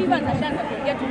Ivan ashaanza kuingia tu.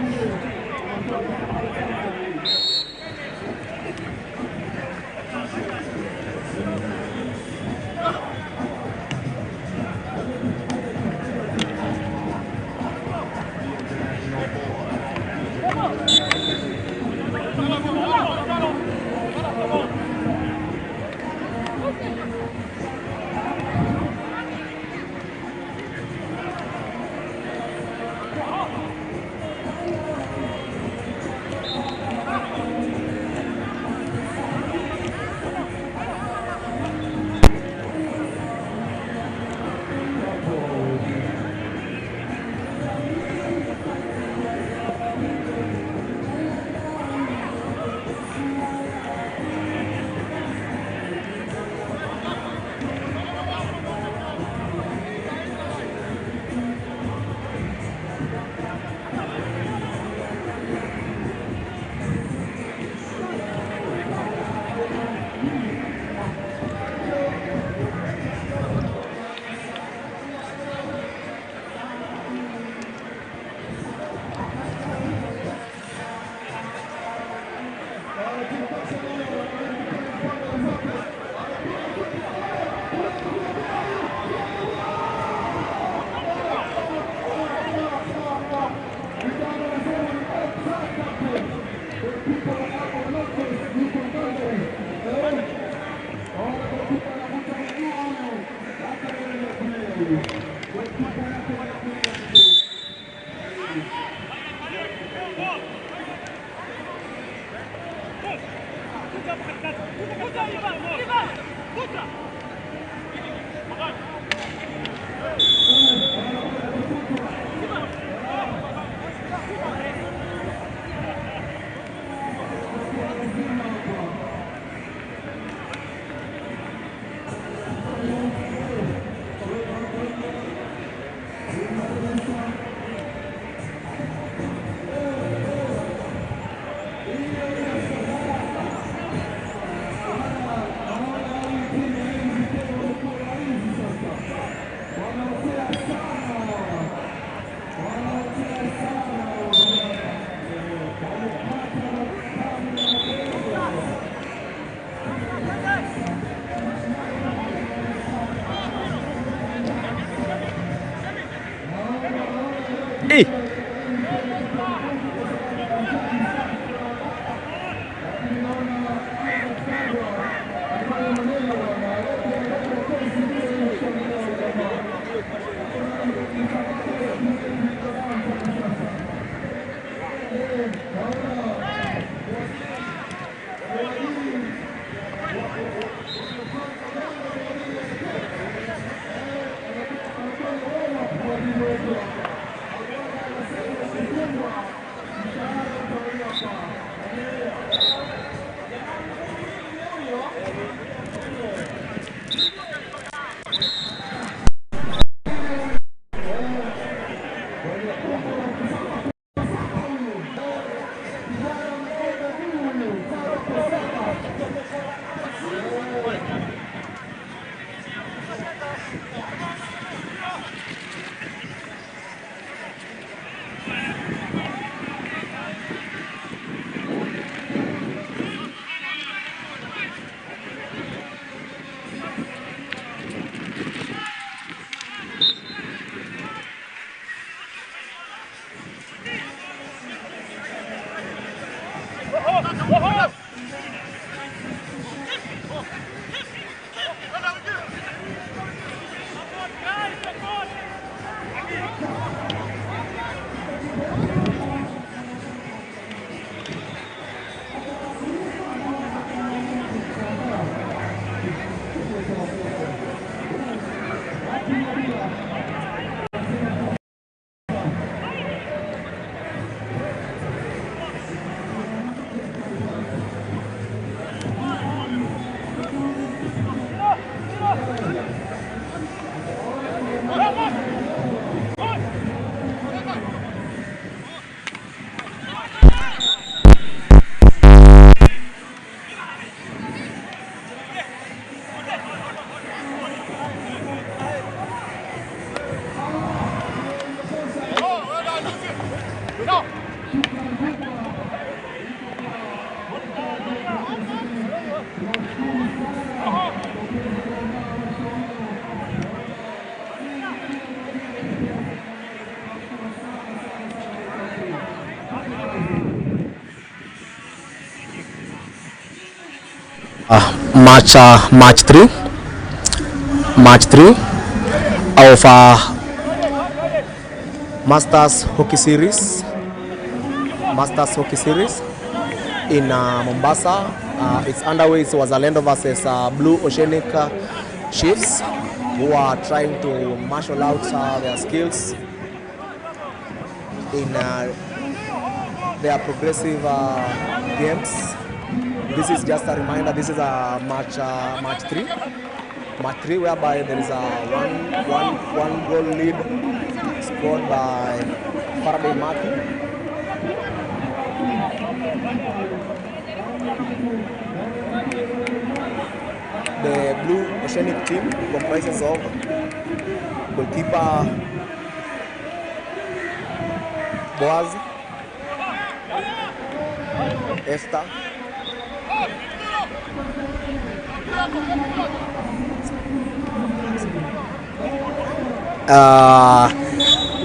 Match 3 of Masters Hockey Series in Mombasa. It's underway. It's Wazalendo versus Blue Oceanic Chiefs, who are trying to marshal out their skills in their progressive games. This is just a reminder. This is a match 3, whereby there is a one goal lead scored by Faraday Maki. The Blue Oceanic team comprises of goalkeeper Boaz, Esther,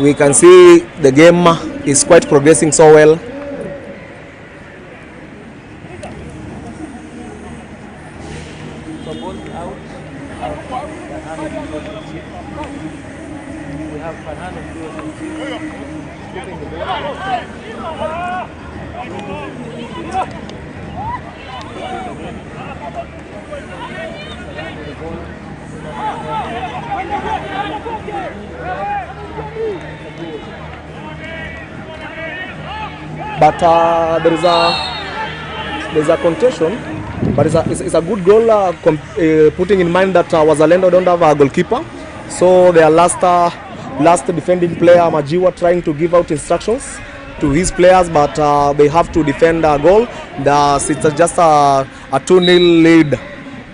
we can see the game is quite progressing so well. But there's a contention, but it's a good goal, putting in mind that Wazalendo don't have a goalkeeper, so their last defending player Majiwa trying to give out instructions to his players, but they have to defend a goal. It's just a 2-0 lead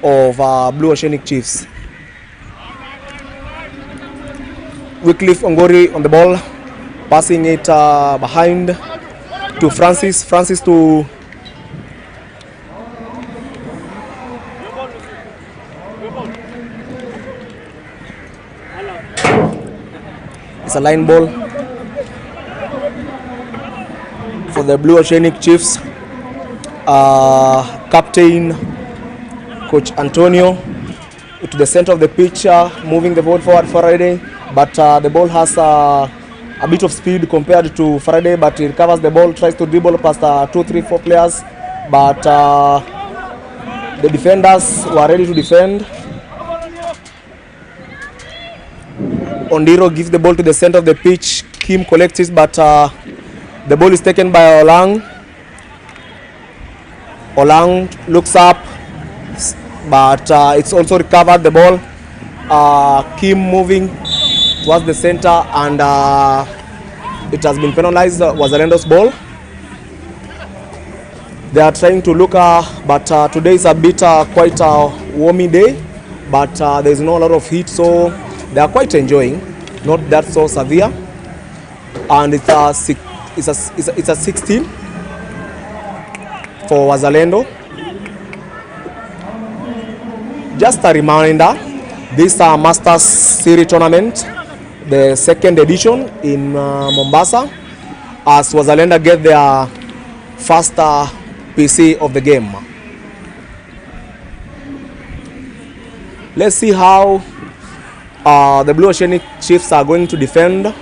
of Blue Oceanic Chiefs. Wycliffe Ongori on the ball, passing it behind to Francis to it's a line ball for the Blue Oceanic Chiefs. Captain Coach Antonio to the center of the pitch, moving the ball forward Faraday, but the ball has a bit of speed compared to Faraday, but he recovers the ball, tries to dribble past 2, 3, 4 players, but the defenders were ready to defend. Ondiro gives the ball to the center of the pitch. Kim collects it, but the ball is taken by Olang. Olang looks up, but it's also recovered the ball. Kim moving towards the center, and it has been penalized. Wazalendo's ball. They are trying to look, but today is a bit quite a warmy day, but there is not a lot of heat, so they are quite enjoying. Not that so severe, and it's a 16 for Wazalendo. Just a reminder, this Masters Series tournament, the second edition in Mombasa, as Wazalendo get their first PC of the game. Let's see how the Blue Oceanic Chiefs are going to defend.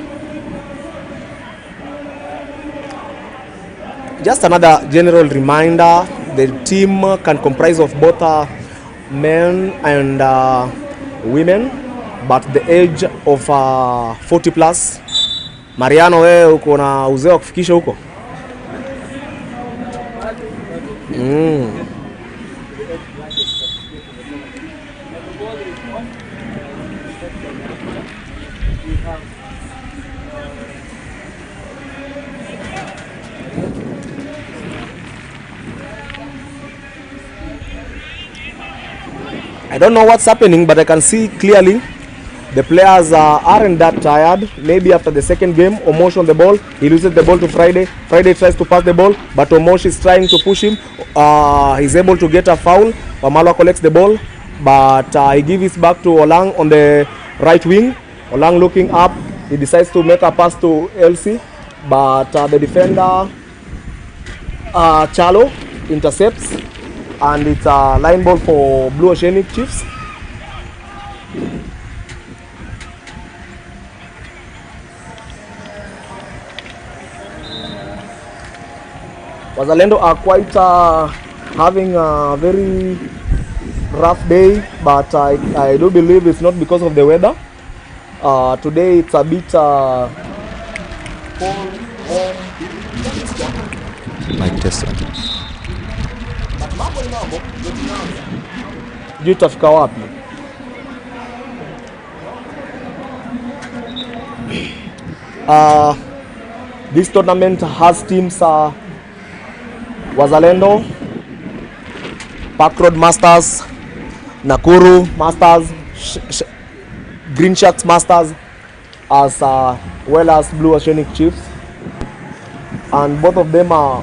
Just another general reminder, the team can comprise of both men and women, but the age of 40 plus. Mariano, wewe uko na uzee wa kufikisha huko? I don't know what's happening, but I can see clearly the players aren't that tired. Maybe after the second game, Omosh on the ball, he loses the ball to Friday. Friday tries to pass the ball, but Omosh is trying to push him. He's able to get a foul. Wamalwa collects the ball, but he gives it back to Olang on the right wing. Olang looking up, he decides to make a pass to Elsie, but the defender Chalo intercepts, and it's a line ball for Blue Oceanic Chiefs. Wazalendo are quite having a very rough day, but I do believe it's not because of the weather. Today it's a bit cold. Mic test. Sijui tutafika wapi. This tournament has teams Wazalendo, Park Road Masters, Nakuru Masters, Green Sharks Masters, as well as Blue Oceanic Chiefs, and both of them are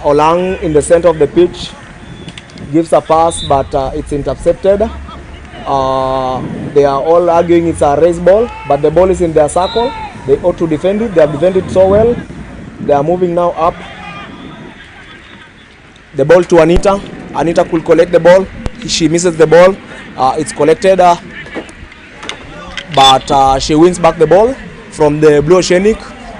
Olang in the center of the pitch gives a pass, but it's intercepted. They are all arguing it's a race ball, but the ball is in their circle. They ought to defend it. They have defended so well. They are moving now up. The ball to Anita. Anita could collect the ball. She misses the ball. It's collected, but she wins back the ball from the Blue Oceanic.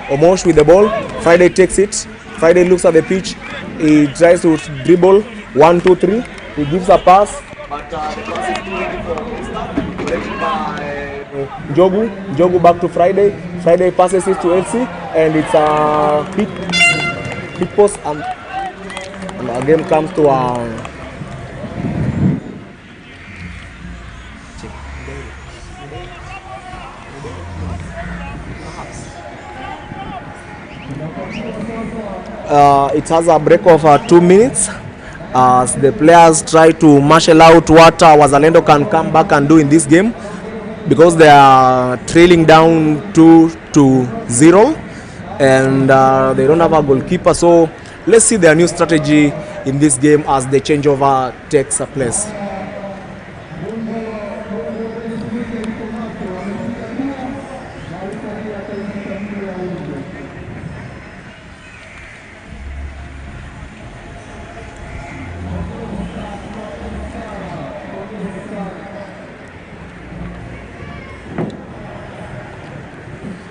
Omosh with the ball. Friday takes it. Friday looks at the pitch. He tries to dribble. 1, 2, 3. He gives a pass, but the pass is too easy for Krista. Collected by Njogu. Njogu back to Friday. Friday passes it to Elsie, and it's a hit post, and the game comes to a it has a break of 2 minutes as the players try to marshal out what Wazalendo can come back and do in this game, because they are trailing down 2-0, and they don't have a goalkeeper. So let's see their new strategy in this game as the changeover takes place.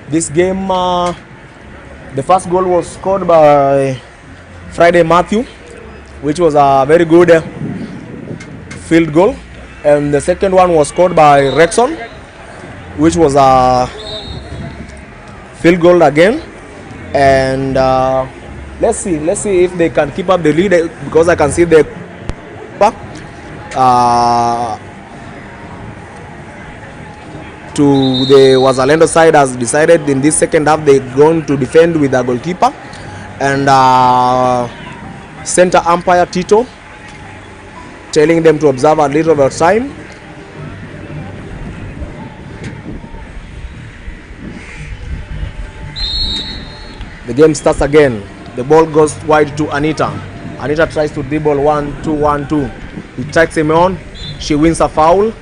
This game, the first goal was scored by Friday Matthew, which was a very good field goal, and the second one was scored by Rexon, which was a field goal again. And let's see if they can keep up the lead, because I can see the to the Wazalendo side has decided in this second half they're going to defend with a goalkeeper, and center umpire Tito telling them to observe a little bit of time. The game starts again. The ball goes wide to Anita. Anita tries to dribble 1-2-1-2. He takes him on. She wins a foul,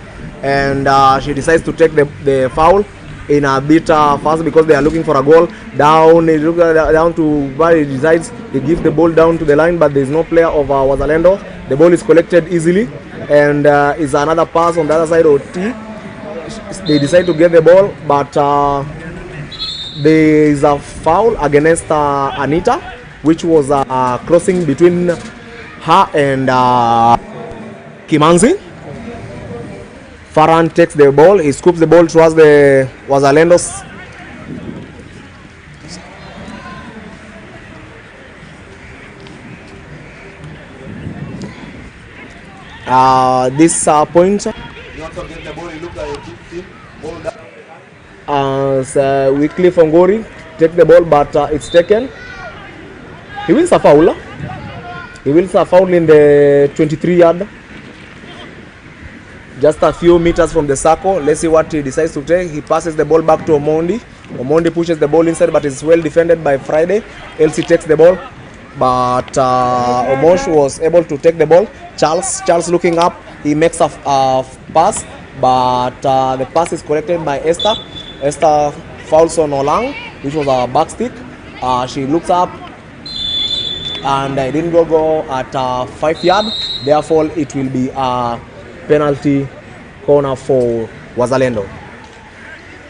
and she decides to take the foul in a bit fast, because they are looking for a goal. Down, he looks down to where he decides. He gives the ball down to the line, but there is no player of Wazalendo. The ball is collected easily, and is another pass on the other side of T. They decide to get the ball, but there is a foul against Anita, which was crossing between her and Kimanzi. Farhan takes the ball. He scoops the ball towards the Wazalendos. This point. Weekly from Gori take the ball, but it's taken. He wins a foul. He wins a foul in the 23-yard. Just a few meters from the circle. Let's see what he decides to take. He passes the ball back to Omondi. Omondi pushes the ball inside, but it's well defended by Friday. Elsie takes the ball, but Omosh was able to take the ball. Charles looking up, He makes a pass, but the pass is corrected by Esther. Esther fouls on Olang, which was a back stick. She looks up, and it didn't go at 5 yard. Therefore, it will be a penalty corner for Wazalendo.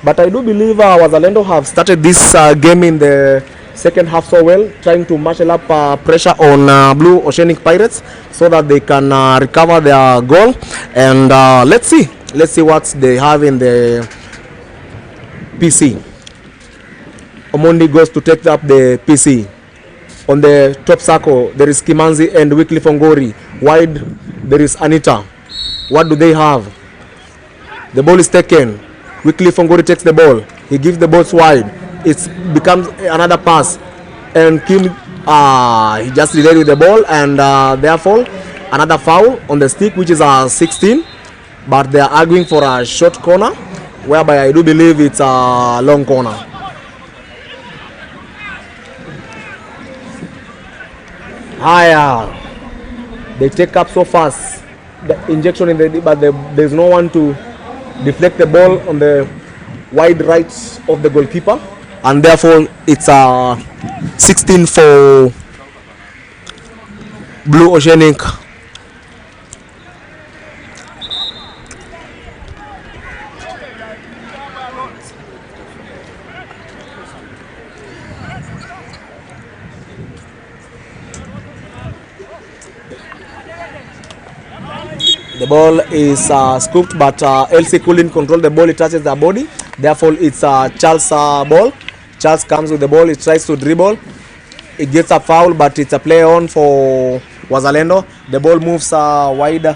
But I do believe Wazalendo have started this game in the second half so well, trying to marshal up pressure on Blue Oceanic Pirates so that they can recover their goal. And let's see what they have in the PC. Omondi goes to take up the PC. On the top circle, there is Kimanzi and Wycliffe Ongori. Wide, there is Anita. What do they have? The ball is taken. Wycliffe Ongori takes the ball. He gives the balls wide. It becomes another pass. And Kim, he just delayed with the ball. And therefore, another foul on the stick, which is 16. But they are arguing for a short corner, whereby I do believe it's a long corner. Higher. They take up so fast. The injection in the, but there's no one to deflect the ball on the wide right of the goalkeeper, and therefore it's 16 for Blue Oceanic. The ball is scooped, but Elsie couldn't control the ball. It touches the body. Therefore, it's Charles' ball. Charles comes with the ball. He tries to dribble. It gets a foul, but it's a play on for Wazalendo. The ball moves wide.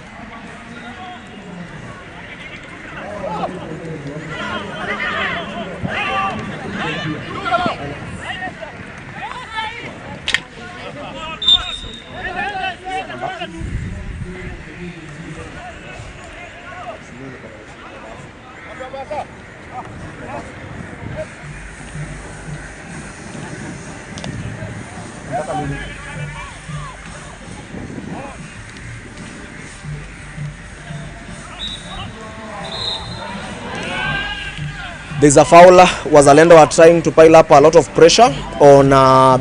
There's a foul. Wazalendo are trying to pile up a lot of pressure on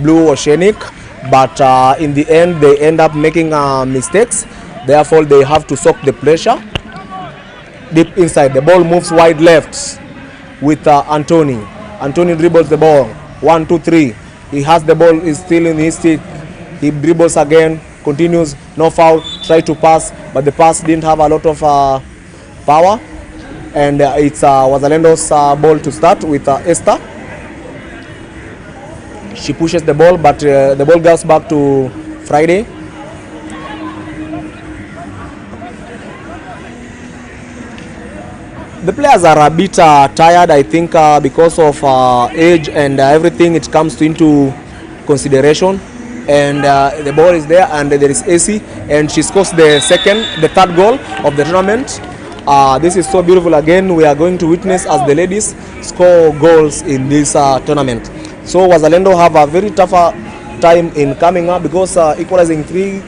Blue Oceanic, but in the end they end up making mistakes. Therefore, they have to soak the pressure deep inside. The ball moves wide left with Anthony. Anthony dribbles the ball. 1, 2, 3. He has the ball. Is still in his stick. He dribbles again. Continues. No foul. Try to pass, but the pass didn't have a lot of power. And it's Wazalendo's ball to start with Esther. She pushes the ball, but the ball goes back to Friday. The players are a bit tired, I think, because of age and everything. It comes into consideration. And the ball is there, and there is AC, and she scores the third goal of the tournament. This is so beautiful. Again, we are going to witness as the ladies score goals in this tournament. So Wazalendo have a very tough time in coming up, because equalizing three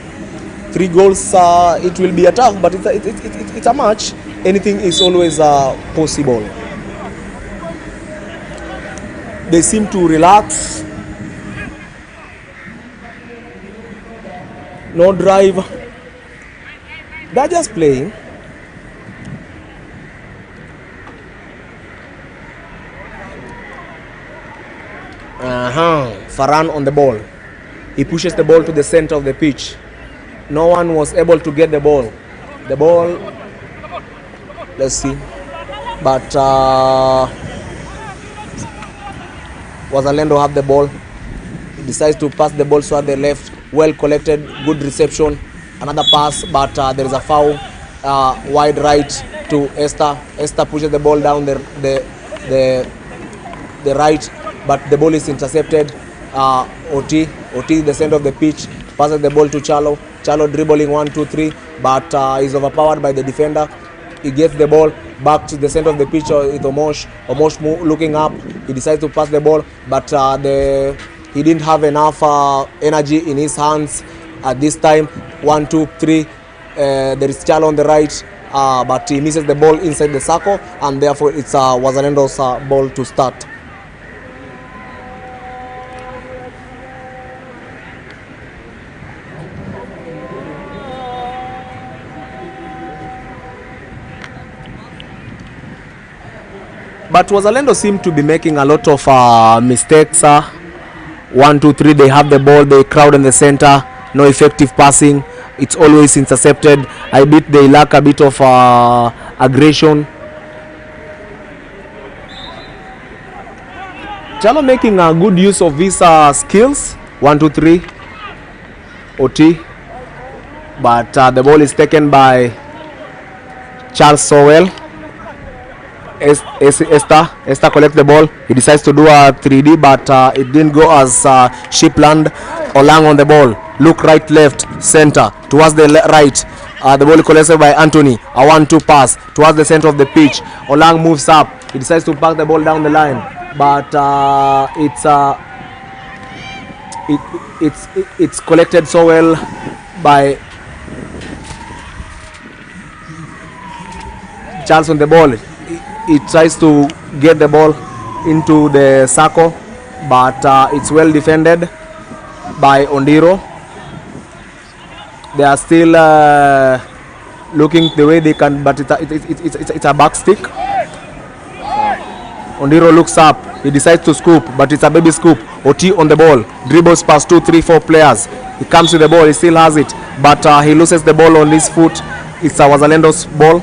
goals, it will be a tough, but it's a match. Anything is always possible. They seem to relax. No drive. They're just playing. Farhan on the ball. He pushes the ball to the center of the pitch. No one was able to get the ball. The ball, let's see. But Wazalendo have the ball. He decides to pass the ball toward the left. Well collected, good reception. Another pass, but there is a foul. Wide right to Esther. Esther pushes the ball down the right, but the ball is intercepted. Oti, the center of the pitch, passes the ball to Chalo. Chalo dribbling 1, 2, 3, but is overpowered by the defender. He gets the ball back to the center of the pitch with Omosh. Omosh looking up. He decides to pass the ball, but he didn't have enough energy in his hands at this time. 1, 2, 3. there is Chalo on the right, but he misses the ball inside the circle, and therefore it's Wazalendo's ball to start. But Wazalendo seem to be making a lot of mistakes. 1, 2, 3, they have the ball, they crowd in the center, no effective passing, it's always intercepted. I bet they lack a bit of aggression. Chalo making a good use of his skills. 1, 2, 3, OT, but the ball is taken by Charles Sowell. Esther collects the ball. He decides to do a 3D, but it didn't go as she planned. Olang on the ball. Look right, left, center. Towards the right. The ball collected by Anthony. A 1-2 pass towards the center of the pitch. Olang moves up. He decides to pass the ball down the line, but it's collected so well by Charles on the ball. He tries to get the ball into the circle, but it's well defended by Ondiro. They are still looking the way they can, but it's a back stick. Ondiro looks up. He decides to scoop, but it's a baby scoop. OT on the ball. Dribbles past 2, 3, 4 players. He comes to the ball. He still has it, but he loses the ball on his foot. It's a Wazalendo's ball.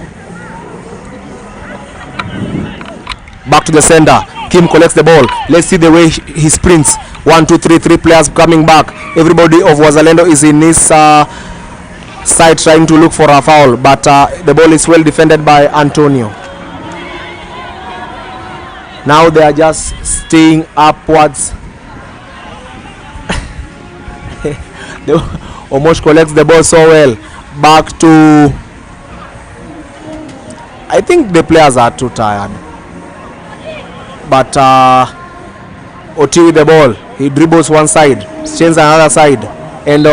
Back to the center. Kim collects the ball. Let's see the way he sprints. 1, 2, 3, 3 players coming back. Everybody of Wazalendo is in his side trying to look for a foul, but the ball is well defended by Antonio. Now they are just staying upwards. Omosh collects the ball so well. Back to... I think the players are too tired. But OT with the ball. He dribbles one side, changes another side, and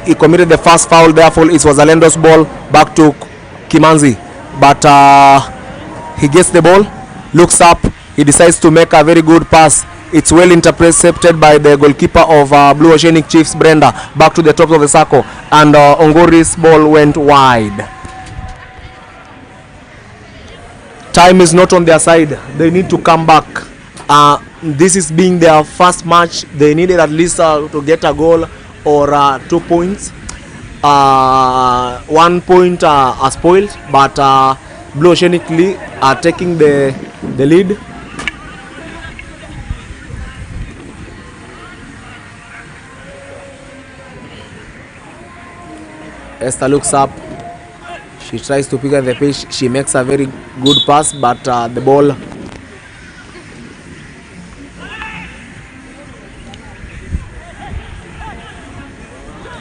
he committed the first foul. Therefore, it was Wazalendo's ball. Back to Kimanzi, but he gets the ball, looks up, he decides to make a very good pass. It's well intercepted by the goalkeeper of Blue Oceanic Chiefs, Brenda. Back to the top of the circle, and Ongori's ball went wide. Time is not on their side. They need to come back. This is being their first match. They needed at least to get a goal or 2 points. 1 point are spoiled, but Blue Oceanic are taking the lead. Esther looks up. She tries to pick up the pitch. She makes a very good pass, but the ball...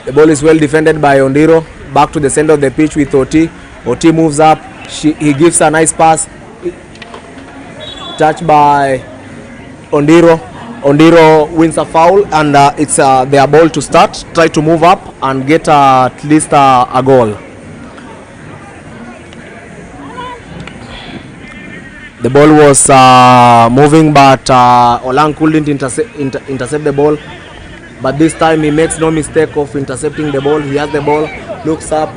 The ball is well defended by Ondiro. Back to the center of the pitch with OT. OT moves up. He gives a nice pass. Touched by Ondiro. Ondiro wins a foul, and it's their ball to start. Try to move up and get at least a goal. The ball was moving, but Olang couldn't intercept the ball. But this time he makes no mistake of intercepting the ball. He has the ball, looks up.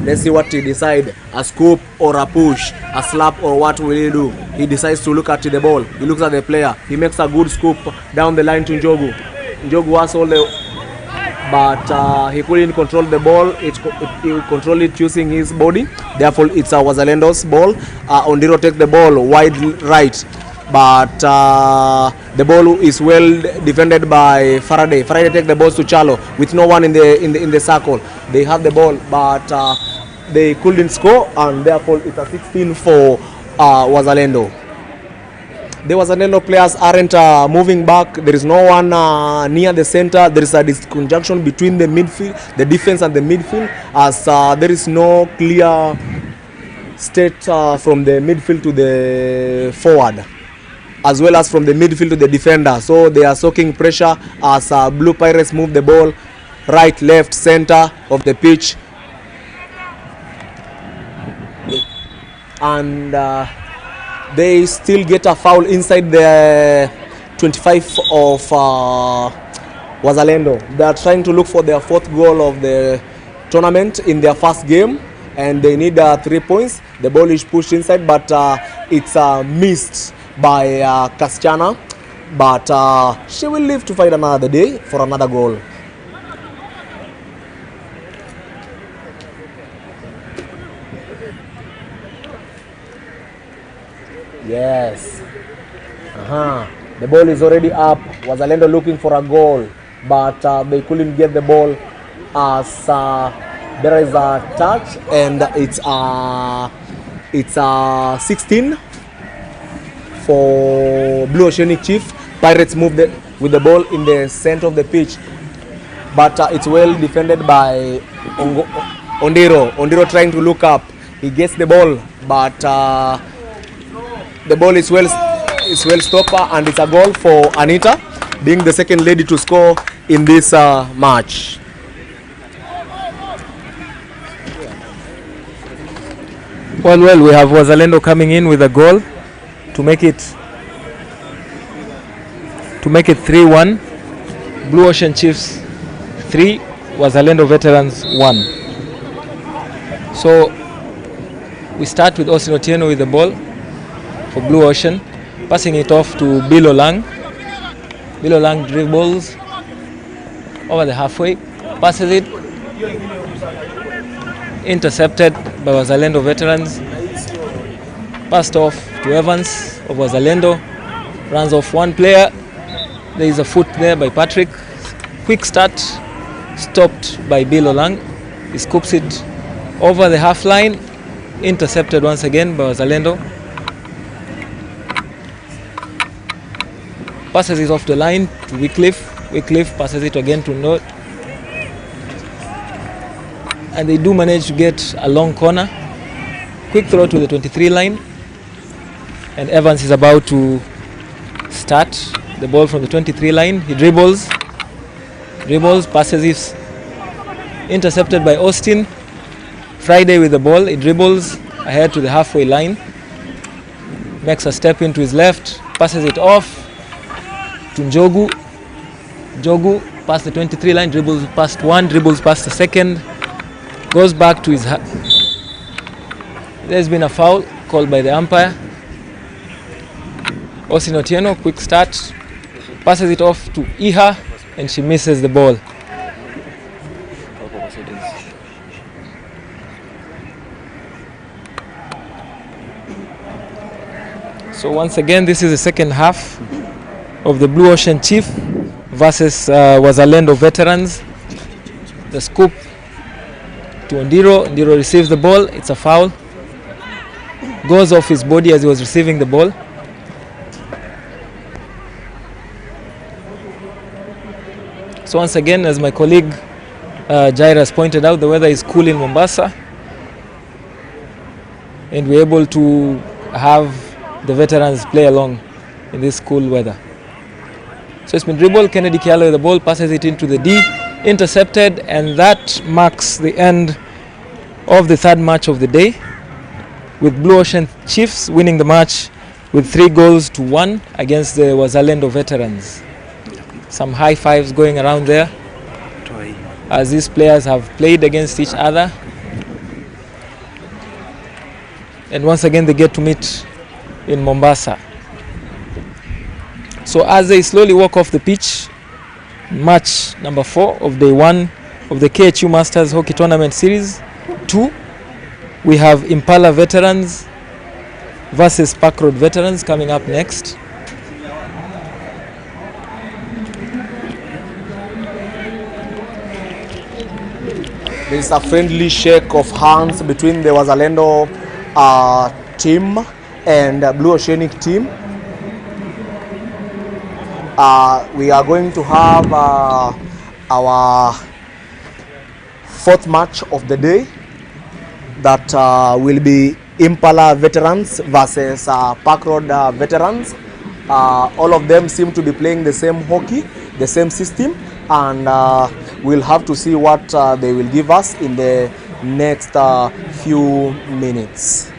Let's see what he decides. A scoop or a push, a slap, or what will he do? He decides to look at the ball. He looks at the player. He makes a good scoop down the line to Njogu. Njogu has all the... But he couldn't control the ball. He controlled it using his body. Therefore, it's a Wazalendo's ball. Ondiro takes the ball wide right. But the ball is well defended by Faraday. Faraday takes the ball to Chalo with no one in the circle. They have the ball, but they couldn't score, and therefore it's a 16 for Wazalendo. The Wazalendo players aren't moving back. There is no one near the center. There is a disconjunction between the midfield, the defense, and the midfield, as there is no clear state from the midfield to the forward, as well as from the midfield to the defender. So they are soaking pressure as Blue Pirates move the ball. right, left, center of the pitch. And they still get a foul inside the 25 of Wazalendo. They are trying to look for their 4th goal of the tournament in their first game, and they need 3 points. The ball is pushed inside, but it's missed by Kasichana. But she will live to fight another day for another goal. Yes. The ball is already up. Wazalendo looking for a goal, but they couldn't get the ball as there is a touch, and it's 16 for Blue Oceanic Chief. Pirates moved with the ball in the center of the pitch, but it's well defended by Ondiro. Ondiro trying to look up. He gets the ball, but the ball is well stopped, and it's a goal for Anita, being the second lady to score in this match. Well, we have Wazalendo coming in with a goal to make it 3-1. Blue Ocean Chiefs 3, Wazalendo Veterans 1. So we start with Austin Otieno with the ball for Blue Ocean, passing it off to Bilo Lang. Bilo Lang dribbles over the halfway, passes it, intercepted by Wazalendo Veterans, passed off to Evans of Wazalendo, runs off one player. There is a foot there by Patrick. Quick start, stopped by Bilo Lang. He scoops it over the half line, intercepted once again by Wazalendo. Passes it off the line to Wycliffe. Wycliffe passes it again to Note. And they do manage to get a long corner. Quick throw to the 23 line. And Evans is about to start the ball from the 23 line. He dribbles, passes it. Intercepted by Austin. Friday with the ball. He dribbles ahead to the halfway line. Makes a step into his left. Passes it off to Njogu. Njogu past the 23 line, dribbles past one, dribbles past the second, goes back to his there's been a foul called by the umpire. Austin Otieno, quick start, passes it off to Iha, and she misses the ball. So once again, this is the second half of the Blue Ocean Chief versus Wazalendo Veterans. The scoop to Ondiro. Ondiro receives the ball. It's a foul. Goes off his body as he was receiving the ball. So once again, as my colleague Jaira has pointed out, the weather is cool in Mombasa, and we're able to have the veterans play along in this cool weather. So it's been dribbled. Kennedy Kialo with the ball, passes it into the D, intercepted, and that marks the end of the third match of the day, with Blue Ocean Chiefs winning the match with 3-1 against the Wazalendo Veterans. Some high fives going around there as these players have played against each other, and once again they get to meet in Mombasa. So as they slowly walk off the pitch, match number 4 of day 1 of the KHU Masters Hockey Tournament Series 2, we have Impala Veterans versus Park Road Veterans coming up next. There is a friendly shake of hands between the Wazalendo team and Blue Oceanic team. We are going to have our 4th match of the day, that will be Impala Veterans versus Park Road Veterans. All of them seem to be playing the same hockey, the same system, and We'll have to see what they will give us in the next few minutes.